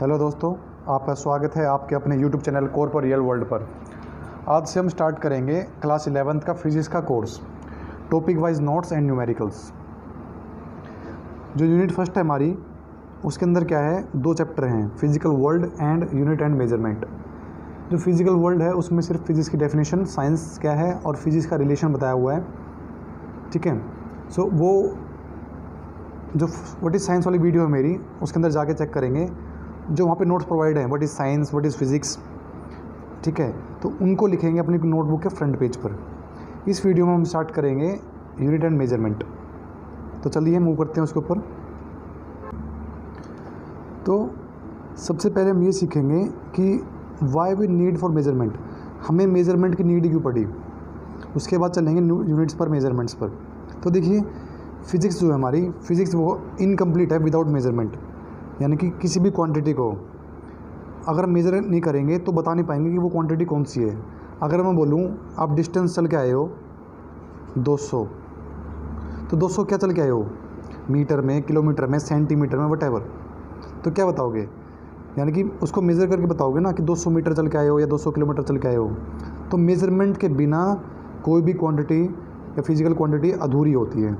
Hello दोस्तों, आपका स्वागत है आपके अपने YouTube चैनल कोर पर रियल वर्ल्ड पर। आज से हम स्टार्ट करेंगे क्लास 11th का फिजिक्स का course, topic wise notes and numericals. जो यूनिट फर्स्ट है हमारी, उसके अंदर क्या है, दो चैप्टर हैं, physical world and unit and measurement. जो फिजिकल वर्ल्ड है उसमें सिर्फ फिजिक्स की डेफिनेशन, साइंस क्या है और फिजिक्स का रिलेशन बताया हुआ है। ठीक है, सो वो जो व्हाट इज़ साइंस वाली वीडियो है मेरी, उसके अंदर जाके चेक करेंगे जो वहाँ पे नोट्स प्रोवाइड हैं, what is science, what is physics. ठीक है, तो उनको लिखेंगे अपनी नोटबुक के फ्रंट पेज पर। इस वीडियो में हम स्टार्ट करेंगे यूनिट एंड मेजरमेंट। तो चलिए मूव करते हैं उसके ऊपर। तो सबसे पहले हम ये सीखेंगे कि why we need for measurement, हमें मेजरमेंट की नीड क्यों पड़ी। उसके बाद चलेंगे यूनिट्स पर, मेजरमेंट्स पर। तो देखिए, फिज़िक्स जो है हमारी, फिज़िक्स वो इनकम्प्लीट है विदाउट मेजरमेंट। यानी कि किसी भी क्वांटिटी को अगर मेज़र नहीं करेंगे तो बता नहीं पाएंगे कि वो क्वांटिटी कौन सी है। अगर मैं बोलूँ आप डिस्टेंस चल के आए हो 200, तो 200 क्या चल के आए हो, मीटर में, किलोमीटर में, सेंटीमीटर में, वटेवर। तो क्या बताओगे, यानी कि उसको मेज़र करके बताओगे ना कि 200 मीटर चल के आए हो या 200 किलोमीटर चल के आए हो। तो मेज़रमेंट के बिना कोई भी क्वांटिटी या फिजिकल क्वांटिटी अधूरी होती है,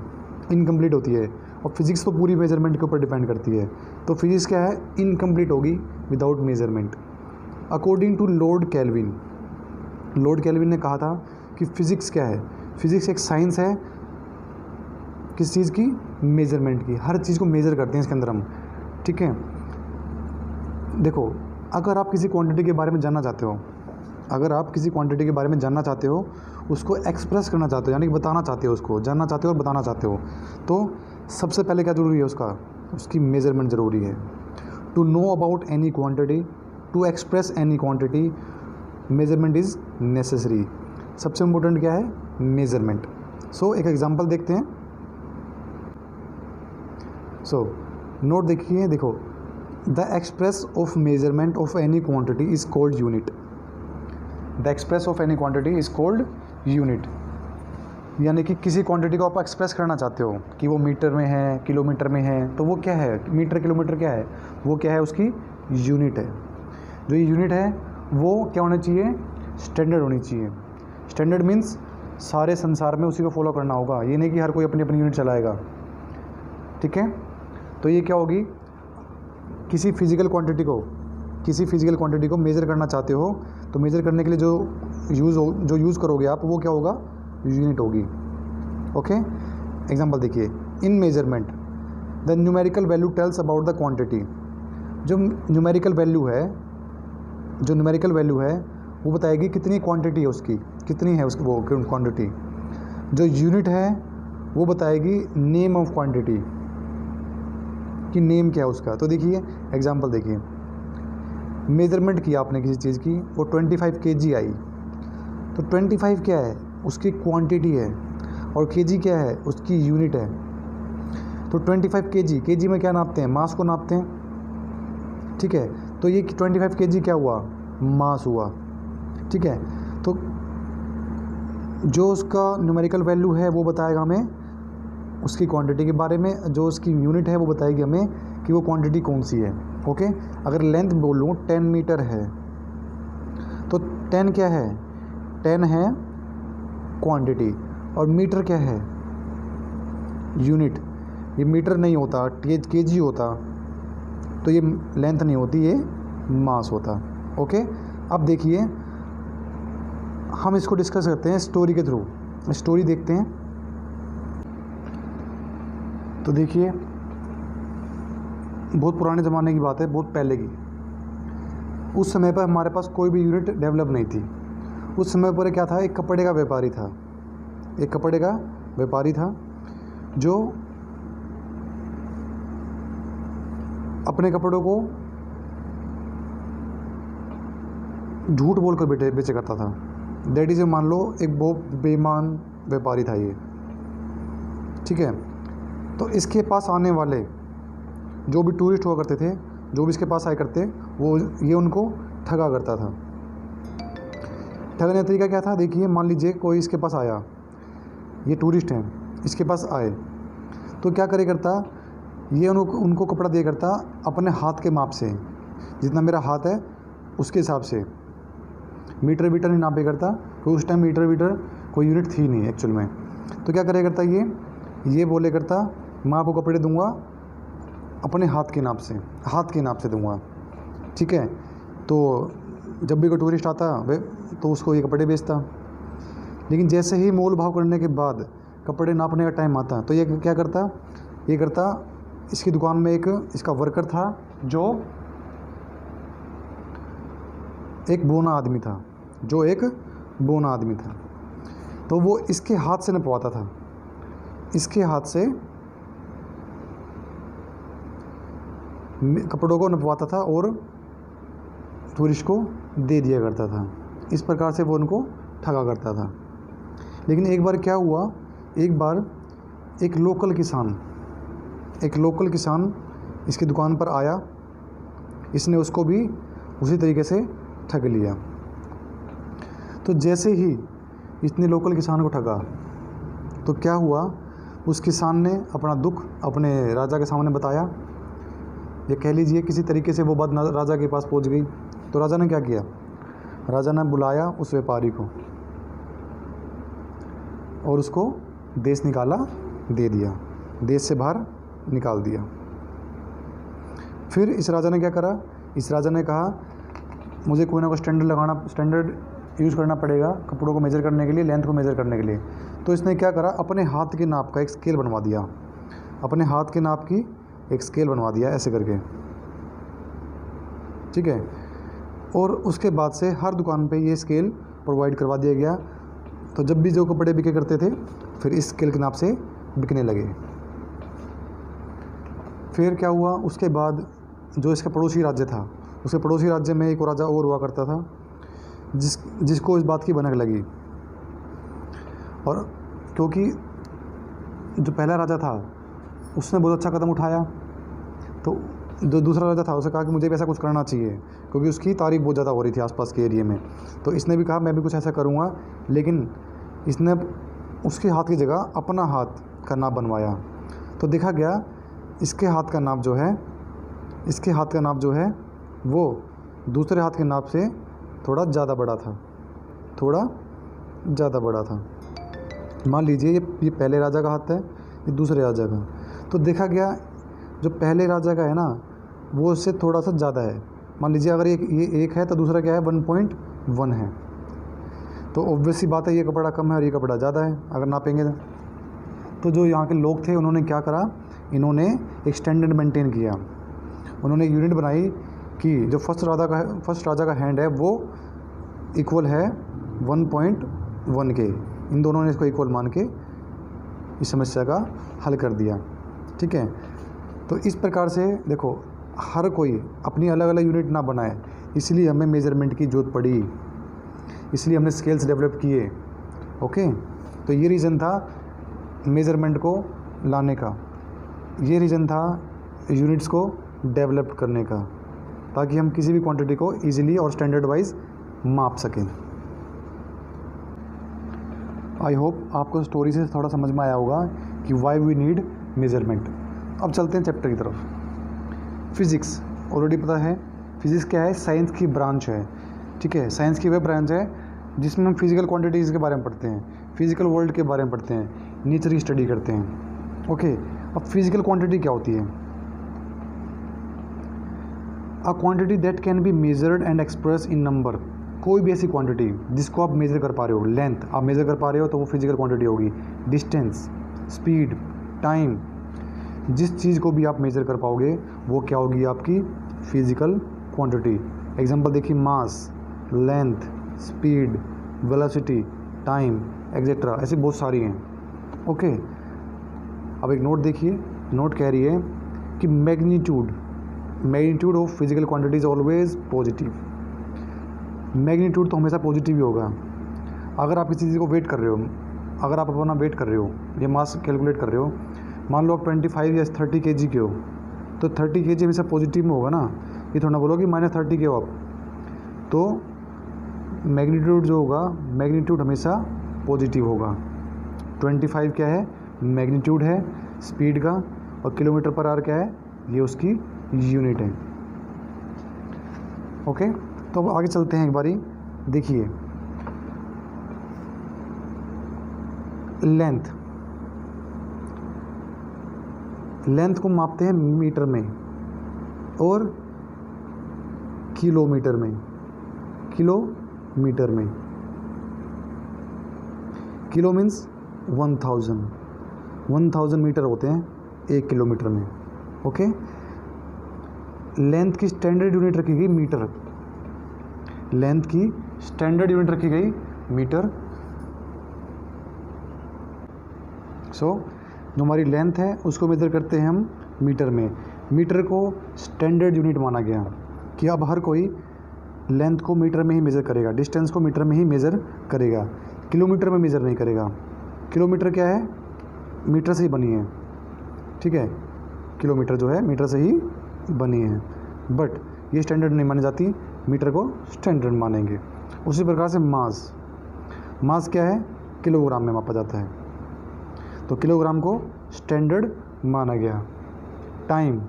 इनकम्प्लीट होती है। और फिज़िक्स तो पूरी मेजरमेंट के ऊपर डिपेंड करती है। तो फिज़िक्स क्या है, इनकम्प्लीट होगी without measurement. According to Lord Kelvin, Lord Kelvin ने कहा था कि फ़िज़िक्स क्या है, फ़िज़िक्स एक साइंस है किस चीज़ की, मेजरमेंट की। हर चीज़ को मेज़र करते हैं इसके अंदर हम। ठीक है, देखो, अगर आप किसी क्वांटिटी के बारे में जानना चाहते हो, अगर आप किसी क्वांटिटी के बारे में जानना चाहते हो, उसको एक्सप्रेस करना चाहते हो, यानी कि बताना चाहते हो, उसको जानना चाहते हो और बताना चाहते हो, तो सबसे पहले क्या ज़रूरी है, उसकी मेज़रमेंट ज़रूरी है। To know about any quantity, to express any quantity, measurement is necessary. सबसे इम्पोर्टेंट क्या है, मेज़रमेंट। सो एक एग्जांपल देखते हैं। सो नोट देखिए, देखो, the express of measurement of any quantity is called unit. The express of any quantity is called unit. यानी कि किसी क्वांटिटी को आप एक्सप्रेस करना चाहते हो कि वो मीटर में है, किलोमीटर में है, तो वो क्या है, मीटर किलोमीटर क्या है, वो क्या है, उसकी यूनिट है। जो ये यूनिट है वो क्या होना चाहिए, स्टैंडर्ड होनी चाहिए। स्टैंडर्ड मीन्स सारे संसार में उसी को फॉलो करना होगा, ये नहीं कि हर कोई अपनी अपनी यूनिट चलाएगा। ठीक है, तो ये क्या होगी, किसी फिजिकल क्वांटिटी को मेज़र करना चाहते हो, तो मेज़र करने के लिए जो यूज़ करोगे आप, वो क्या होगा, यूनिट होगी। ओके, एग्जांपल देखिए, इन measurement the numerical value tells about the quantity. जो न्यूमेरिकल वैल्यू है वो बताएगी कितनी क्वांटिटी है उसकी, कितनी है उसकी वो क्वांटिटी। जो यूनिट है वो बताएगी नेम ऑफ क्वांटिटी, कि नेम क्या है उसका। तो देखिए एग्जांपल देखिए, मेज़रमेंट किया आपने किसी चीज़ की, वो 25 kg आई, तो 25 क्या है, उसकी क्वांटिटी है, और kg क्या है, उसकी यूनिट है। तो 25 kg में क्या नापते हैं, मास को नापते हैं। ठीक है, तो ये 25 kg क्या हुआ, मास हुआ। ठीक है, तो जो उसका न्यूमेरिकल वैल्यू है वो बताएगा हमें उसकी क्वांटिटी के बारे में, जो उसकी यूनिट है वो बताएगी हमें कि वो क्वांटिटी कौन सी है। ओके, अगर लेंथ बोल लूँ 10 मीटर है, तो 10 क्या है, 10 है क्वांटिटी, और मीटर क्या है, यूनिट। ये मीटर नहीं होता, केजी होता, तो ये लेंथ नहीं होती, ये मास होता। ओके, अब देखिए हम इसको डिस्कस करते हैं स्टोरी के थ्रू। स्टोरी देखते हैं। तो देखिए, बहुत पुराने ज़माने की बात है, बहुत पहले की। उस समय पर हमारे पास कोई भी यूनिट डेवलप नहीं थी। उस समय पर क्या था, एक कपड़े का व्यापारी था, जो अपने कपड़ों को झूठ बोलकर बेचा करता था। दैट इज़, मान लो एक बहुत बेईमान व्यापारी था ये। ठीक है, तो इसके पास आने वाले जो भी टूरिस्ट हुआ करते थे, जो भी इसके पास आया करते, वो ये उनको ठगा करता था। ठगने का तरीका क्या था, देखिए, मान लीजिए कोई इसके पास आया, ये टूरिस्ट हैं, इसके पास आए, तो क्या करे करता, ये उनको कपड़ा दिया करता अपने हाथ के माप से, जितना मेरा हाथ है उसके हिसाब से। मीटर वीटर नहीं नापे करता, क्योंकि उस टाइम मीटर वीटर कोई यूनिट थी नहीं एक्चुअल में। तो क्या करे करता ये बोले करता मैं आपको कपड़े दूंगा अपने हाथ के नाप से दूंगा, ठीक है। तो जब भी कोई टूरिस्ट आता वे तो उसको ये कपड़े बेचता। लेकिन जैसे ही मोल भाव करने के बाद कपड़े नापने का टाइम आता तो ये क्या करता, इसकी दुकान में एक इसका वर्कर था जो एक बोना आदमी था, तो वो इसके हाथ से नपवाता था, इसके हाथ से कपड़ों को नपवाता था और टूरिस्ट को दे दिया करता था। इस प्रकार से वो उनको ठगा करता था। लेकिन एक बार क्या हुआ, एक लोकल किसान इसकी दुकान पर आया, इसने उसको भी उसी तरीके से ठग लिया। तो जैसे ही इसने लोकल किसान को ठगा तो क्या हुआ, उस किसान ने अपना दुख अपने राजा के सामने बताया, ये कह लीजिए किसी तरीके से वो बात राजा के पास पहुंच गई। तो राजा ने क्या किया, राजा ने बुलाया उस व्यापारी को और उसको देश से बाहर निकाल दिया। फिर इस राजा ने क्या करा, इस राजा ने कहा मुझे कोई ना कोई स्टैंडर्ड यूज़ करना पड़ेगा कपड़ों को मेज़र करने के लिए, लेंथ को मेज़र करने के लिए। तो इसने क्या करा, अपने हाथ के नाप का एक स्केल बनवा दिया, अपने हाथ के नाप की एक स्केल बनवा दिया ऐसे करके, ठीक है। और उसके बाद से हर दुकान पे ये स्केल प्रोवाइड करवा दिया गया। तो जब भी जो कपड़े बिके करते थे फिर इस स्केल के नाप से बिकने लगे। फिर क्या हुआ, उसके बाद जो इसका पड़ोसी राज्य था, उसके पड़ोसी राज्य में एक राजा और हुआ करता था जिसको इस बात की भनक लगी। और क्योंकि जो पहला राजा था उसने बहुत अच्छा कदम उठाया, तो जो दूसरा राजा था उसने कहा कि मुझे भी ऐसा कुछ करना चाहिए, क्योंकि उसकी तारीफ बहुत ज़्यादा हो रही थी आसपास के एरिया में। तो इसने भी कहा मैं भी कुछ ऐसा करूँगा। लेकिन इसने उसके हाथ की जगह अपना हाथ का नाप बनवाया। तो देखा गया इसके हाथ का नाप जो है वो दूसरे हाथ के नाप से थोड़ा ज़्यादा बड़ा था। मान लीजिए ये पहले राजा का हाथ है, ये दूसरे राजा का। तो देखा गया जो पहले राजा का है ना वो इससे थोड़ा सा ज़्यादा है। मान लीजिए अगर ये एक है तो दूसरा क्या है 1.1 है। तो ऑब्वियस सी बात है ये कपड़ा कम है और ये कपड़ा ज़्यादा है अगर नापेंगे तो जो यहाँ के लोग थे उन्होंने क्या करा, इन्होंने एक स्टैंडर्ड मेंटेन किया। उन्होंने एक यूनिट बनाई कि जो फर्स्ट राजा का हैंड है वो इक्वल है 1.1 के। इन दोनों ने इसको इक्वल मान के इस समस्या का हल कर दिया, ठीक है। तो इस प्रकार से देखो हर कोई अपनी अलग अलग यूनिट ना बनाए, इसलिए हमें मेज़रमेंट की ज़रूरत पड़ी, इसलिए हमने स्केल्स डेवलप किए। ओके, तो ये रीज़न था मेज़रमेंट को लाने का, ये रीज़न था यूनिट्स को डेवलप करने का, ताकि हम किसी भी क्वांटिटी को इजीली और स्टैंडर्ड वाइज माप सकें। आई होप आपको स्टोरी से थोड़ा समझ में आया होगा कि वाई वी नीड मेज़रमेंट। अब चलते हैं चैप्टर की तरफ। फिज़िक्स ऑलरेडी पता है, फिज़िक्स क्या है, साइंस की ब्रांच है, ठीक है। साइंस की वह ब्रांच है जिसमें हम फिज़िकल क्वांटिटीज़ के बारे में पढ़ते हैं, फिज़िकल वर्ल्ड के बारे में पढ़ते हैं, नेचर की स्टडी करते हैं। ओके, अब फिज़िकल क्वांटिटी क्या होती है? A quantity that can be measured and express in number. कोई भी ऐसी क्वांटिटी जिसको आप मेज़र कर पा रहे हो, लेंथ आप मेज़र कर पा रहे हो तो वो फिज़िकल क्वांटिटी होगी। डिस्टेंस, स्पीड, टाइम, जिस चीज़ को भी आप मेज़र कर पाओगे वो क्या होगी आपकी फिज़िकल क्वांटिटी। एग्जांपल देखिए, mass, length, speed, velocity, time etcetera, ऐसी बहुत सारी हैं। ओके, अब एक नोट देखिए, नोट कह रही है कि magnitude of physical quantity is always positive. Magnitude तो हमेशा पॉजिटिव ही होगा। अगर आप किसी चीज़ को वेट कर रहे हो, अगर आप अपना वेट कर रहे हो, ये मास कैलकुलेट कर रहे हो, मान लो आप 25 या 30 kg के हो, तो 30 kg हमेशा पॉजिटिव में होगा ना, ये थोड़ा बोलो कि -30 के हो आप। तो मैग्नीट्यूड जो होगा, मैग्नीट्यूड हमेशा पॉजिटिव होगा। 25 क्या है, मैग्नीट्यूड है स्पीड का, और किलोमीटर पर आवर क्या है, ये उसकी यूनिट है। ओके, तो अब आगे चलते हैं एक बारी। देखिए लेंथ को मापते हैं मीटर में और किलोमीटर में। किलो मीन्स 1000 मीटर होते हैं 1 किलोमीटर में। ओके, लेंथ की स्टैंडर्ड यूनिट रखी गई मीटर। सो जो हमारी लेंथ है उसको मेज़र करते हैं हम मीटर में। मीटर को स्टैंडर्ड यूनिट माना गया कि अब हर कोई लेंथ को मीटर में ही मेज़र करेगा, डिस्टेंस को मीटर में ही मेज़र करेगा, किलोमीटर में मेज़र नहीं करेगा। किलोमीटर क्या है, मीटर से ही बनी है, ठीक है, किलोमीटर जो है मीटर से ही बनी है, बट ये स्टैंडर्ड नहीं मानी जाती, मीटर को स्टैंडर्ड मानेंगे। उसी प्रकार से मास क्या है, किलोग्राम में मापा जाता है, तो किलोग्राम को स्टैंडर्ड माना गया। टाइम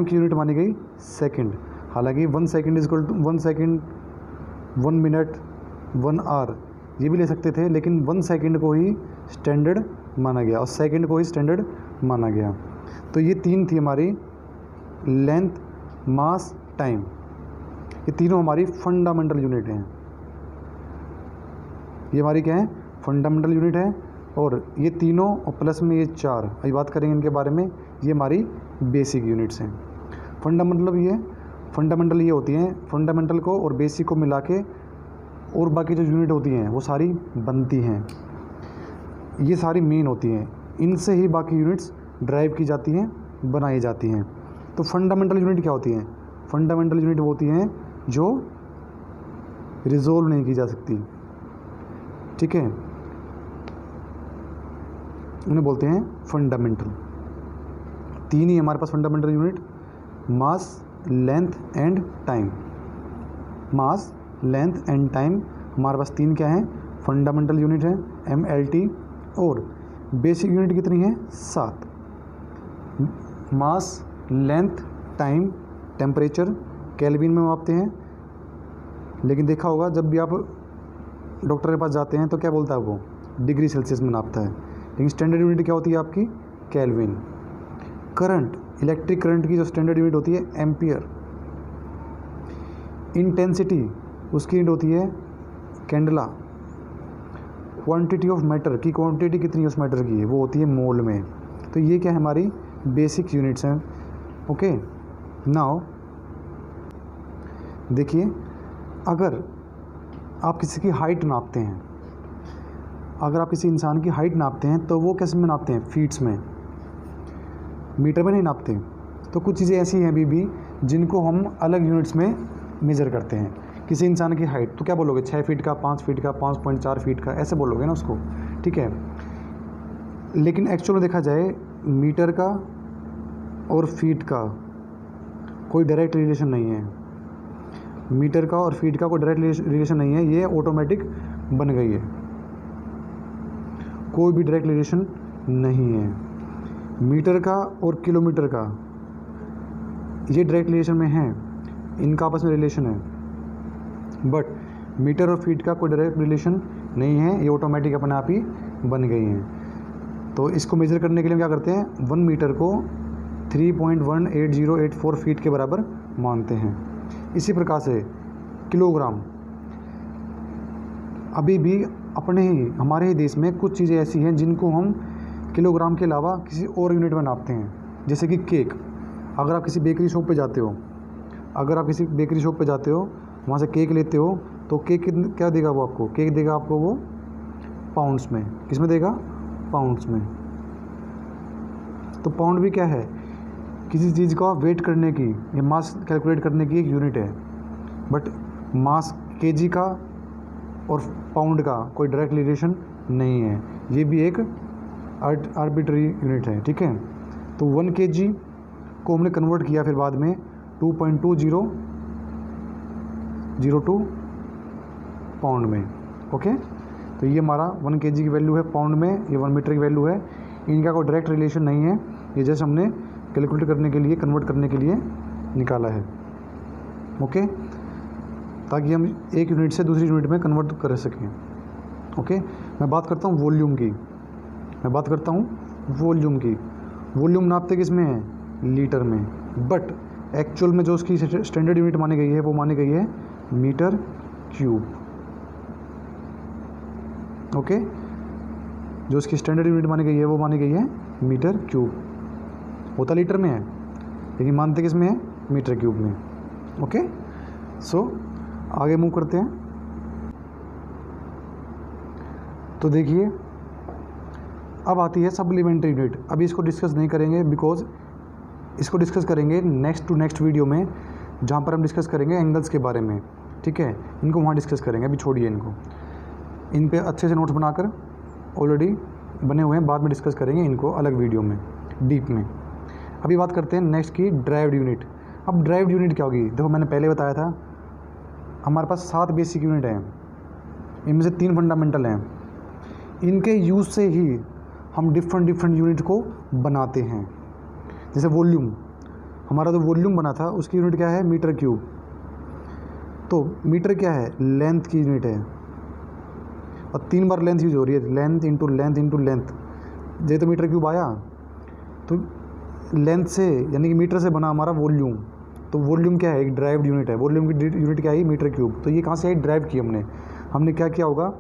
की यूनिट मानी गई सेकंड। हालांकि 1 second is equal to 1 second, 1 minute, 1 hour ये भी ले सकते थे, लेकिन 1 सेकंड को ही स्टैंडर्ड माना गया और सेकंड को ही स्टैंडर्ड माना गया। तो ये 3 थी हमारी लेंथ, मास, टाइम। ये तीनों हमारी फंडामेंटल यूनिट हैं। ये हमारी क्या है, फंडामेंटल यूनिट है। और ये तीनों और प्लस में ये 4, अभी बात करेंगे इनके बारे में, ये हमारी बेसिक यूनिट्स हैं। फंडामेंटल ये होती हैं, फंडामेंटल को और बेसिक को मिला के और बाकी जो यूनिट होती हैं वो सारी बनती हैं। ये सारी मेन होती हैं, इनसे ही बाकी यूनिट्स ड्राइव की जाती हैं, बनाई जाती हैं। तो फंडामेंटल यूनिट क्या होती हैं, फंडामेंटल यूनिट वो होती हैं जो रिजोल्व नहीं की जा सकती, ठीक है, उन्हें बोलते हैं फंडामेंटल। 3 ही हमारे पास fundamental unit, mass, length and time. Mass, length and time हमारे पास 3 क्या हैं, फंडामेंटल यूनिट है MLT, और बेसिक यूनिट कितनी है, 7। Mass, length, time, temperature kelvin में मापते हैं। लेकिन देखा होगा जब भी आप डॉक्टर के पास जाते हैं तो क्या बोलता है वो, डिग्री सेल्सियस में नापता है, लेकिन स्टैंडर्ड यूनिट क्या होती है आपकी, केल्विन। करंट, इलेक्ट्रिक करंट की जो स्टैंडर्ड यूनिट होती है एम्पियर। इंटेंसिटी उसकी यूनिट होती है कैंडला। क्वांटिटी ऑफ मैटर की क्वांटिटी कितनी उस मैटर की है वो होती है मोल में। तो ये क्या है, हमारी बेसिक यूनिट्स हैं। ओके, नाउ देखिए, अगर आप किसी की हाइट नापते हैं, अगर आप किसी इंसान की हाइट नापते हैं तो वो कैसे में नापते हैं, फीट्स में, मीटर में नहीं नापते। तो कुछ चीज़ें ऐसी हैं अभी भी जिनको हम अलग यूनिट्स में मेज़र करते हैं। किसी इंसान की हाइट तो क्या बोलोगे, 6 फीट का, 5 फीट का, 5.4 फीट का, ऐसे बोलोगे ना उसको, ठीक है। लेकिन एक्चुअल में देखा जाए मीटर का और फीट का कोई डायरेक्ट रिलेशन नहीं है। मीटर का और फीट का कोई डायरेक्ट रिलेशन नहीं है, ये ऑटोमेटिक बन गई है, कोई भी डायरेक्ट रिलेशन नहीं है। मीटर का और किलोमीटर का ये डायरेक्ट रिलेशन में है, इनका आपस में रिलेशन है, बट मीटर और फीट का कोई डायरेक्ट रिलेशन नहीं है, ये ऑटोमेटिक अपने आप ही बन गई हैं। तो इसको मेज़र करने के लिए हम क्या करते हैं, 1 मीटर को 3.18084 फीट के बराबर मानते हैं। इसी प्रकार से किलोग्राम, अभी भी अपने ही हमारे ही देश में कुछ चीज़ें ऐसी हैं जिनको हम किलोग्राम के अलावा किसी और यूनिट में नापते हैं। जैसे कि केक, अगर आप किसी बेकरी शॉप पे जाते हो, वहाँ से केक लेते हो तो केक क्या देगा वो आपको, केक देगा आपको वो पाउंड्स में। किस में देगा, पाउंड्स में। तो पाउंड भी क्या है, किसी चीज़ का वेट करने की या मास कैलकुलेट करने की एक यूनिट है, बट मास केजी का और पाउंड का कोई डायरेक्ट रिलेशन नहीं है, ये भी एक आर्बिट्री यूनिट है, ठीक है। तो 1 kg को हमने कन्वर्ट किया फिर बाद में 2.2002 पाउंड में। ओके, तो ये हमारा 1 kg की वैल्यू है पाउंड में, ये 1 मीटर की वैल्यू है। इनका कोई डायरेक्ट रिलेशन नहीं है, ये जैसे हमने कैलकुलेट करने के लिए, कन्वर्ट करने के लिए निकाला है। ओके, ताकि हम एक यूनिट से दूसरी यूनिट में कन्वर्ट कर सकें। ओके, मैं बात करता हूँ वॉल्यूम की, वॉल्यूम नापते किस में है, लीटर में, बट एक्चुअल में जो उसकी स्टैंडर्ड यूनिट मानी गई है वो मानी गई है मीटर क्यूब। ओके, जो उसकी स्टैंडर्ड यूनिट मानी गई है वो मानी गई है मीटर क्यूब। होता लीटर में है लेकिन मानते किस में है, मीटर क्यूब में। ओके, सो आगे मूव करते हैं। तो देखिए अब आती है सप्लीमेंट्री यूनिट। अभी इसको डिस्कस नहीं करेंगे बिकॉज इसको डिस्कस करेंगे नेक्स्ट वीडियो में, जहाँ पर हम डिस्कस करेंगे एंगल्स के बारे में। ठीक है, इनको वहाँ डिस्कस करेंगे, अभी छोड़िए इनको। इन पे अच्छे से नोट्स बनाकर ऑलरेडी बने हुए हैं, बाद में डिस्कस करेंगे इनको अलग वीडियो में डीप में। अभी बात करते हैं नेक्स्ट की ड्राइव्ड यूनिट। अब ड्राइव्ड यूनिट क्या होगी, देखो मैंने पहले बताया था हमारे पास 7 बेसिक यूनिट हैं, इनमें से 3 फंडामेंटल हैं। इनके यूज़ से ही हम डिफरेंट यूनिट को बनाते हैं। जैसे वॉल्यूम, हमारा जो वॉल्यूम बना था उसकी यूनिट क्या है, मीटर क्यूब। तो मीटर क्या है, लेंथ की यूनिट है, और 3 बार लेंथ यूज हो रही है, length into length into length, ये तो मीटर क्यूब आया। तो लेंथ से यानी कि मीटर से बना हमारा वॉल्यूम, तो वॉल्यूम क्या है, एक ड्राइव्ड यूनिट है। वॉल्यूम की यूनिट क्या है, मीटर क्यूब। तो ये कहाँ से आई, ड्राइव की हमने क्या किया होगा,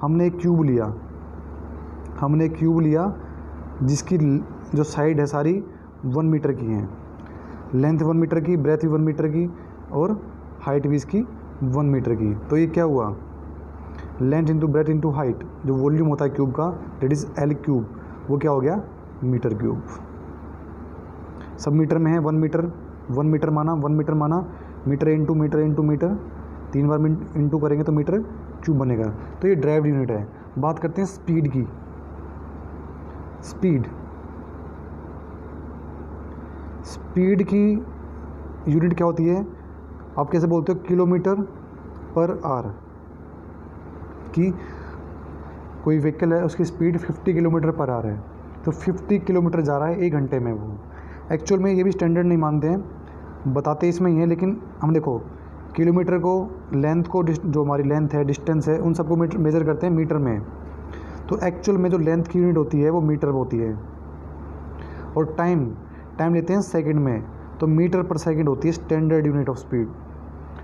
हमने एक क्यूब लिया जिसकी जो साइड है सारी 1 मीटर की हैं, लेंथ 1 मीटर की, ब्रेथ भी 1 मीटर की, और हाइट भी इसकी 1 मीटर की। तो ये क्या हुआ, length into breadth into height, जो वॉल्यूम होता है क्यूब का, दैट इज़ एल क्यूब, वो क्या हो गया, मीटर क्यूब। सब मीटर में है, 1 मीटर माना, metre into metre, 3 bar into करेंगे तो मीटर क्यूब बनेगा। तो ये ड्राइव्ड यूनिट है। बात करते हैं स्पीड की। स्पीड की यूनिट क्या होती है, आप कैसे बोलते हो, किलोमीटर पर आवर की। कोई व्हीकल है उसकी स्पीड 50 किलोमीटर पर आवर है, तो 50 किलोमीटर जा रहा है 1 घंटे में। वो एक्चुअल में ये भी स्टैंडर्ड नहीं मानते हैं, बताते इसमें ही है, लेकिन हम देखो किलोमीटर को, लेंथ को, जो हमारी लेंथ है, डिस्टेंस है, उन सबको मेजर करते हैं मीटर में। तो एक्चुअल में जो लेंथ की यूनिट होती है वो मीटर होती है, और टाइम लेते हैं सेकंड में, तो मीटर पर सेकंड होती है standard unit of speed,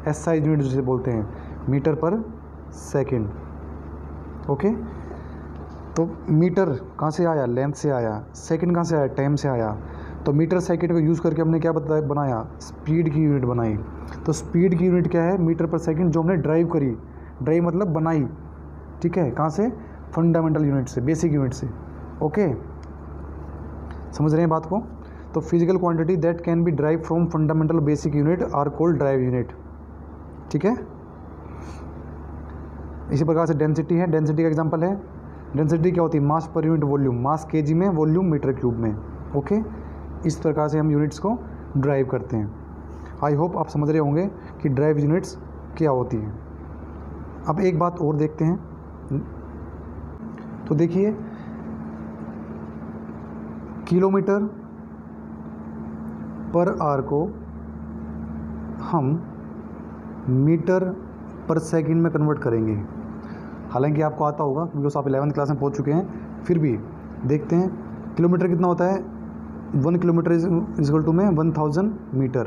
SI unit जिसे बोलते हैं, मीटर पर सेकंड। ओके, तो मीटर कहाँ से आया, लेंथ से आया, सेकंड कहाँ से आया, टाइम से आया। तो मीटर सेकंड को यूज़ करके हमने क्या बनाया, स्पीड की यूनिट बनाई। तो स्पीड की यूनिट क्या है, मीटर पर सेकंड, जो हमने ड्राइव करी, ड्राइव मतलब बनाई। ठीक है, कहाँ से, फंडामेंटल यूनिट से, बेसिक यूनिट से। ओके, समझ रहे हैं बात को। तो physical quantity that can be derived from fundamental basic unit are called derived unit. ठीक है, इसी प्रकार से डेंसिटी है, डेंसिटी का एग्जांपल है। डेंसिटी क्या होती है, मास पर यूनिट वॉल्यूम, मास केजी में, वॉल्यूम मीटर क्यूब में। ओके, इस प्रकार से हम यूनिट्स को ड्राइव करते हैं। आई होप आप समझ रहे होंगे कि ड्राइव यूनिट्स क्या होती हैं। अब एक बात और देखते हैं। तो देखिए, किलोमीटर पर आवर को हम मीटर पर सेकंड में कन्वर्ट करेंगे। हालांकि आपको आता होगा बिकॉज आप 11th क्लास में पहुंच चुके हैं, फिर भी देखते हैं। किलोमीटर कितना होता है, 1 किलोमीटर इज इक्वल टू में 1000 मीटर,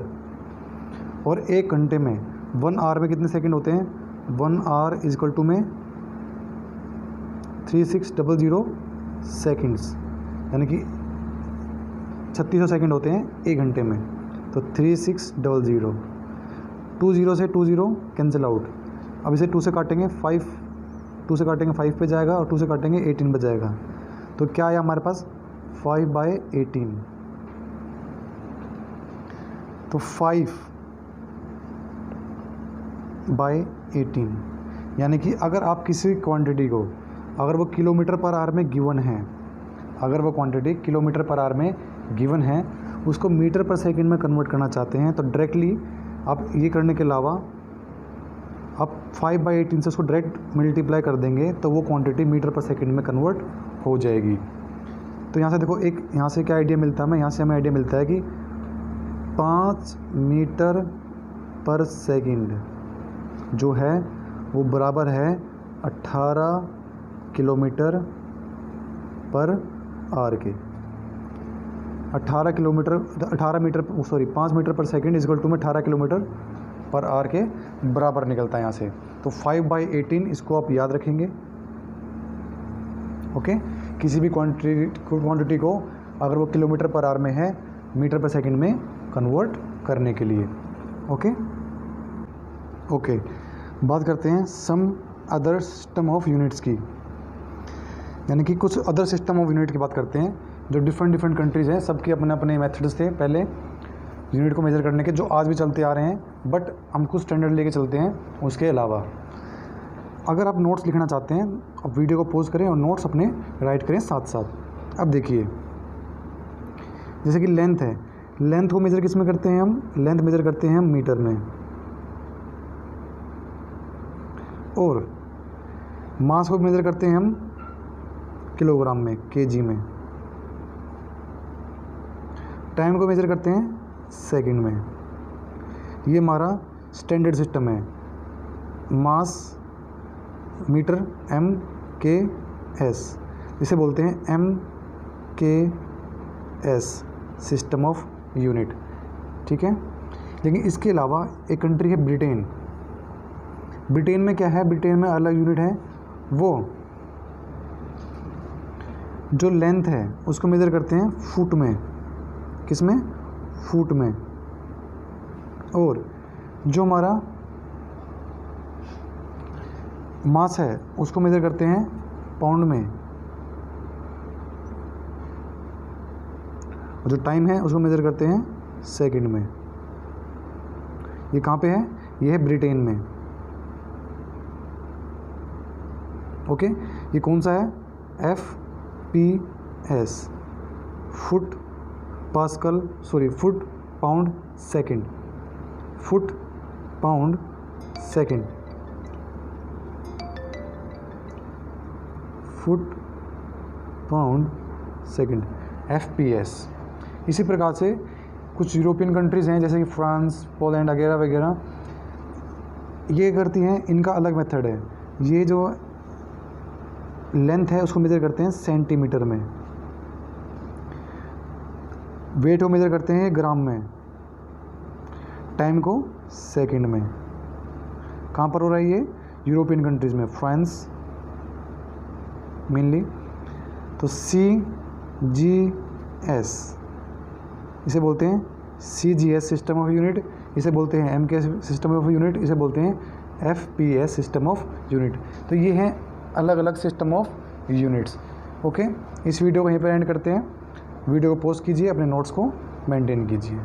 और 1 घंटे में 1 आवर में कितने सेकंड होते हैं, 1 आवर इज इक्वल टू में 3600 सेकंड्स, यानी कि 3600 सेकंड होते हैं 1 घंटे में। तो 3600, 20 से 20 कैंसिल आउट। अब इसे 2 से काटेंगे 5, 2 से काटेंगे 5 पे जाएगा, और 2 से काटेंगे 18 पे जाएगा। तो क्या आया हमारे पास, 5/18। तो 5/18, यानी कि अगर आप किसी क्वांटिटी को, अगर वो किलोमीटर पर आवर में गिवन है, अगर वो क्वांटिटी किलोमीटर पर आवर में गिवन है, उसको मीटर पर सेकंड में कन्वर्ट करना चाहते हैं, तो डायरेक्टली आप ये करने के अलावा आप 5/18 से उसको डायरेक्ट मल्टीप्लाई कर देंगे, तो वो क्वांटिटी मीटर पर सेकंड में कन्वर्ट हो जाएगी। तो यहाँ से देखो, एक यहाँ से क्या आइडिया मिलता है हमें, यहाँ से हमें आइडिया मिलता है कि 5 मीटर पर सेकंड जो है वो बराबर है 18 किलोमीटर पर आवर के। 5 मीटर पर सेकंड इक्वल टू में 18 किलोमीटर पर आवर के बराबर निकलता है यहाँ से। तो 5/18 इसको आप याद रखेंगे। ओके, किसी भी क्वांटिटी को अगर वो किलोमीटर पर आवर में है मीटर पर सेकंड में कन्वर्ट करने के लिए। ओके, बात करते हैं some other system of units की, यानी कि कुछ अदर सिस्टम ऑफ यूनिट की बात करते हैं जो डिफरेंट कंट्रीज़ हैं। सबके अपने अपने मेथड्स थे पहले यूनिट को मेज़र करने के, जो आज भी चलते आ रहे हैं, बट हम कुछ स्टैंडर्ड लेके चलते हैं। उसके अलावा अगर आप नोट्स लिखना चाहते हैं, आप वीडियो को पॉज करें और नोट्स अपने राइट करें साथ साथ। अब देखिए, जैसे कि लेंथ है, लेंथ को मेज़र किस में करते हैं हम? लेंथ मेज़र करते हैं हम मीटर में, और मास को मेज़र करते हैं हम किलोग्राम में, केजी में। टाइम को मेज़र करते हैं सेकंड में। ये हमारा स्टैंडर्ड सिस्टम है। मास मीटर MKS, इसे बोलते हैं MKS सिस्टम ऑफ यूनिट। ठीक है, लेकिन इसके अलावा एक कंट्री है ब्रिटेन। ब्रिटेन में क्या है? ब्रिटेन में अलग यूनिट है, वो जो लेंथ है उसको मेज़र करते हैं फुट में। किस में? फुट में। और जो हमारा मास है उसको मेज़र करते हैं पाउंड में, और जो टाइम है उसको मेज़र करते हैं सेकंड में। ये कहाँ पे है? ये है ब्रिटेन में। ओके, ये कौन सा है? FPS, foot pascal, foot pound second, foot pound second, foot pound second, FPS। इसी प्रकार से कुछ यूरोपियन कंट्रीज़ हैं जैसे कि फ्रांस, पोलैंड वगैरह वगैरह, ये करती हैं, इनका अलग मेथड है। ये जो लेंथ है उसको मेज़र करते हैं सेंटीमीटर में, वेट को मेज़र करते हैं ग्राम में, टाइम को सेकंड में। कहाँ पर हो रहा है ये? यूरोपियन कंट्रीज़ में, फ्रांस मेनली। तो CGS इसे बोलते हैं CGS सिस्टम ऑफ यूनिट, इसे बोलते हैं MK सिस्टम ऑफ यूनिट, इसे बोलते हैं FPS सिस्टम ऑफ यूनिट। तो ये हैं अलग अलग सिस्टम ऑफ यूनिट्स। ओके, इस वीडियो को यहीं पर एंड करते हैं। वीडियो को पॉज कीजिए, अपने नोट्स को मेंटेन कीजिए।